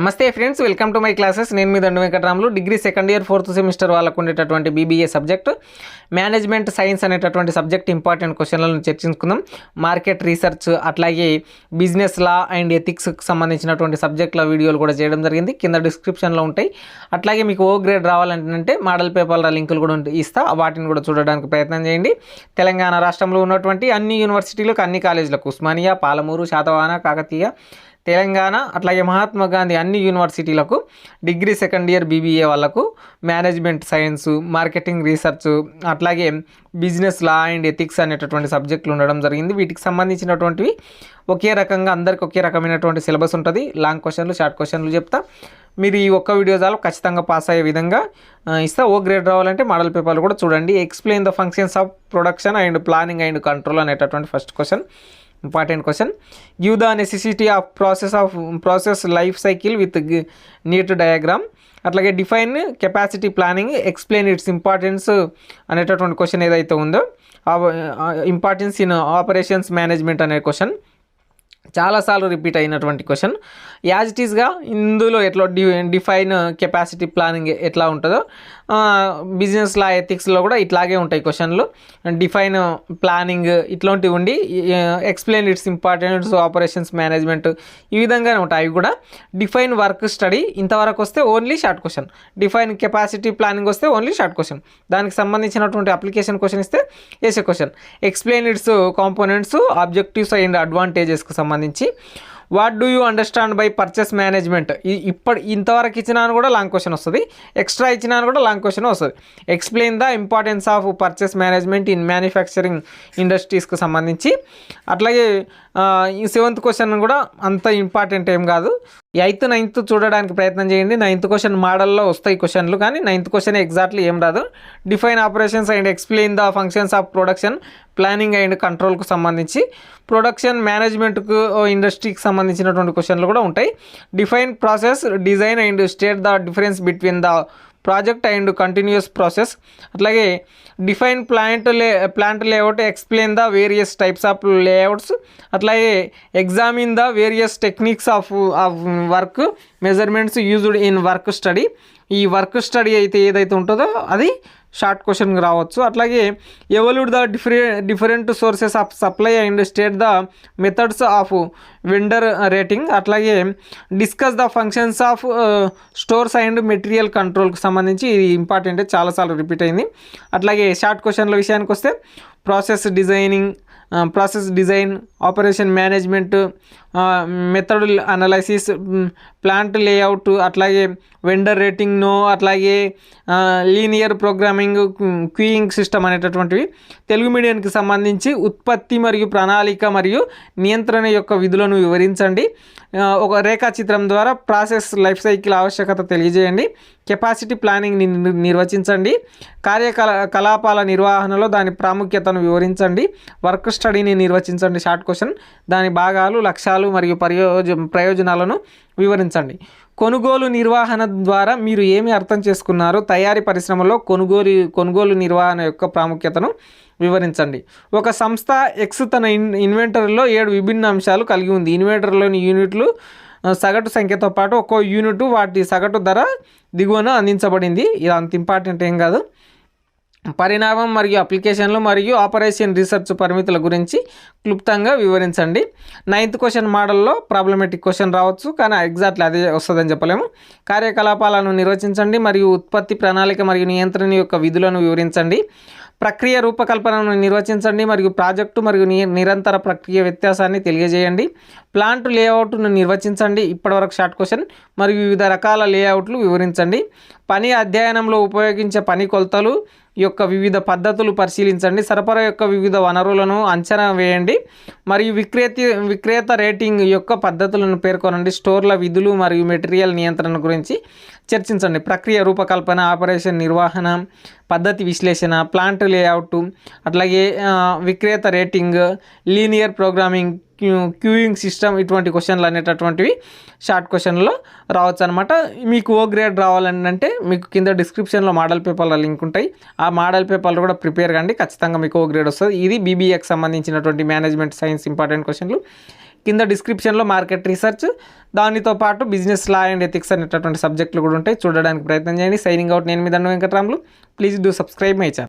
నమస్తే friends, welcome to my classes. నేను మీ దండు Venkataramulu. Degree second year 4th semester వాళ్ళకు ఉండేటటువంటి బీబీఏ సబ్జెక్ట్ మేనేజ్మెంట్ సైన్స్ అనేటటువంటి సబ్జెక్ట్ ఇంపార్టెంట్ క్వశ్చన్లను చర్చించుకుందాం. మార్కెట్ రీసెర్చ్ అట్లాగే బిజినెస్ లా అండ్ ఎథిక్స్కి సంబంధించినటువంటి సబ్జెక్టుల వీడియోలు కూడా చేయడం జరిగింది. కింద డిస్క్రిప్షన్లో ఉంటాయి. అట్లాగే మీకు ఓ గ్రేడ్ రావాలంటే మోడల్ పేపర్ల లింకులు కూడా ఇస్తా, వాటిని కూడా చూడడానికి ప్రయత్నం చేయండి. తెలంగాణ రాష్ట్రంలో ఉన్నటువంటి అన్ని యూనివర్సిటీలకు, అన్ని కాలేజీలకు, ఉస్మానియా, పాలమూరు, శాతవాహన, కాకతీయ, తెలంగాణ అట్లాగే మహాత్మా గాంధీ అన్ని యూనివర్సిటీలకు డిగ్రీ సెకండ్ ఇయర్ బీబీఏ వాళ్ళకు మేనేజ్మెంట్ సైన్స్, మార్కెటింగ్ రీసెర్చ్ అట్లాగే బిజినెస్ లా అండ్ ఎథిక్స్ అనేటటువంటి సబ్జెక్టులు ఉండడం జరిగింది. వీటికి సంబంధించినటువంటివి ఒకే రకంగా అందరికి ఒకే రకమైనటువంటి సిలబస్ ఉంటుంది. లాంగ్ క్వశ్చన్లు, షార్ట్ క్వశ్చన్లు చెప్తా. మీరు ఈ ఒక్క వీడియో చాలు ఖచ్చితంగా పాస్ అయ్యే విధంగా ఇస్తా. ఓ గ్రేడ్ రావాలంటే మోడల్ పేపర్లు కూడా చూడండి. Explain the functions of production and planning and control అనేటటువంటి first question, important question. Give the necessity of process life cycle with neat diagram. అట్లాగే define capacity planning, explain its importance అనేటటువంటి question ఏదైతే ఉందో, importance in operations management అనే question చాలాసార్లు repeat అయినటువంటి question. As it ఈస్గా ఇందులో ఎట్లా డిఫైన్ కెపాసిటీ ప్లానింగ్ ఎట్లా ఉంటుందో బిజినెస్ లా ఎథిక్స్లో కూడా ఇట్లాగే ఉంటాయి క్వశ్చన్లు. డిఫైన్ ప్లానింగ్ ఇట్లాంటివి ఉండి explain its importance operations management ఈ విధంగానే ఉంటాయి. అవి కూడా డిఫైన్ వర్క్ స్టడీ ఇంతవరకు వస్తే only short question, define capacity planning వస్తే ఓన్లీ షార్ట్ క్వశ్చన్, దానికి సంబంధించినటువంటి అప్లికేషన్ క్వశ్చన్ ఇస్తే essay question. Explain its components, objectives and అడ్వాంటేజెస్కి సంబంధించి what do you understand by purchase management ఇంతవరకు ఇచ్చినా కూడా లాంగ్ క్వశ్చన్ వస్తుంది, ఎక్స్ట్రా ఇచ్చినా కూడా లాంగ్ క్వశ్చన్ వస్తుంది. Explain the importance of purchase management in manufacturing ఇండస్ట్రీస్కి సంబంధించి. అట్లాగే ఈ 7th క్వశ్చన్ కూడా అంత ఇంపార్టెంట్ ఏం కాదు. 8th, 9th చూడడానికి ప్రయత్నం చేయండి. 9th క్వశ్చన్ మోడల్లో వస్తాయి క్వశ్చన్లు, కానీ 9th క్వశ్చన్ ఎగ్జాక్ట్లీ ఏం రాదు. Define operations and explain the functions of production planning and కంట్రోల్కు సంబంధించి, ప్రొడక్షన్ మేనేజ్మెంట్కు ఇండస్ట్రీకి సంబంధించినటువంటి క్వశ్చన్లు కూడా ఉంటాయి. Define process design and state the difference between the project and continuous process. అట్లాగే define plant layout, explain the various types of layouts. అట్లాగే examine the various techniques of work measurements used in work study. ఈ work study అయితే ఏదైతే ఉంటుందో అది short క్వశ్చన్కి రావచ్చు. అట్లాగే evolute the different sources of supply and state the methods of vendor rating. అట్లాగే discuss the functions of stores and material కంట్రోల్కి సంబంధించి ఇది ఇంపార్టెంట్, చాలాసార్లు రిపీట్ అయింది. అట్లాగే షార్ట్ క్వశ్చన్ల విషయానికి వస్తే process design, operation management, method analysis, plant layout, అట్లాగే వెండర్ రేటింగ్, అట్లాగే లీనియర్ ప్రోగ్రామింగ్, క్యూయింగ్ సిస్టమ్ అనేటటువంటివి. తెలుగు మీడియానికి సంబంధించి ఉత్పత్తి మరియు ప్రణాళిక మరియు నియంత్రణ యొక్క విధులను వివరించండి. ఒక రేఖాచిత్రం ద్వారా ప్రాసెస్ లైఫ్ సైకిల్ ఆవశ్యకత తెలియజేయండి. కెపాసిటీ ప్లానింగ్ నిర్వచించండి. కార్యకలాపాల నిర్వహణలో దాని ప్రాముఖ్యతను వివరించండి. వర్క్ స్టడీని నిర్వచించండి. Short question. దాని భాగాలు, లక్ష్యాలు మరియు ప్రయోజనాలను వివరించండి. కొనుగోలు నిర్వహణ ద్వారా మీరు ఏమి అర్థం చేసుకున్నారు? తయారీ పరిశ్రమలో కొనుగోలు నిర్వహణ యొక్క ప్రాముఖ్యతను వివరించండి. ఒక సంస్థ ఎక్స్ తన ఇన్వెంటరీలో 7 విభిన్న అంశాలు కలిగి ఉంది. ఇన్వెంటరీలోని యూనిట్లు సగటు సంఖ్యతో పాటు ఒక్కో యూనిట్ వాటి సగటు ధర దిగువన అందించబడింది. ఇది అంత ఇంపార్టెంట్ ఏం కాదు. పరిణామం మరియు అప్లికేషన్లు మరియు ఆపరేషన్ రీసెర్చ్ పరిమితుల గురించి క్లుప్తంగా వివరించండి. 9th క్వశ్చన్ మోడల్లో ప్రాబ్లమేటిక్ క్వశ్చన్ రావచ్చు, కానీ ఎగ్జాక్ట్లీ అదే వస్తుందని చెప్పలేము. కార్యకలాపాలను నిర్వచించండి మరియు ఉత్పత్తి ప్రణాళిక మరియు నియంత్రణ యొక్క విధులను వివరించండి. ప్రక్రియ రూపకల్పనను నిర్వచించండి మరియు ప్రాజెక్టు మరియు నిరంతర ప్రక్రియ వ్యత్యాసాన్ని తెలియజేయండి. ప్లాంట్ లేఅవుట్ను నిర్వచించండి. ఇప్పటివరకు షార్ట్ క్వశ్చన్. మరియు వివిధ రకాల లేఅవుట్లు వివరించండి. పని అధ్యయనంలో ఉపయోగించే పని కొలతలు యొక్క వివిధ పద్ధతులు పరిశీలించండి. సరఫరా యొక్క వివిధ వనరులను అంచనా వేయండి మరియు విక్రేత రేటింగ్ యొక్క పద్ధతులను పేర్కొనండి. స్టోర్ల విధులు మరియు మెటీరియల్ నియంత్రణ గురించి చర్చించండి. ప్రక్రియ రూపకల్పన, ఆపరేషన్ నిర్వహణ, పద్ధతి విశ్లేషణ, ప్లాంట్ లేఅవుట్, అట్లాగే విక్రేత rating, linear programming, queuing system, ఇటువంటి క్వశ్చన్లు అనేటటువంటివి షార్ట్ క్వశ్చన్లో రావచ్చు అనమాట. మీకు ఓ గ్రేడ్ రావాలంటే మీకు కింద డిస్క్రిప్షన్లో మోడల్ పేపర్ల లింక్ ఉంటాయి. ఆ మోడల్ పేపర్లు కూడా ప్రిపేర్ కండి, ఖచ్చితంగా మీకు ఓ గ్రేడ్ వస్తుంది. ఇది బీబీఏకి సంబంధించినటువంటి మేనేజ్మెంట్ సైన్స్ ఇంపార్టెంట్ క్వశ్చన్లు. కింద డిస్క్రిప్షన్లో మార్కెట్ రీసెర్చ్, దానితో పాటు బిజినెస్ లా అండ్ ఎథిక్స్ అనేటటువంటి సబ్జెక్టులు కూడా ఉంటాయి. చూడడానికి ప్రయత్నం చేయండి. సైనింగ్ అవుట్, నేను మీ దండం Venkatramulu. Please do subscribe my channel.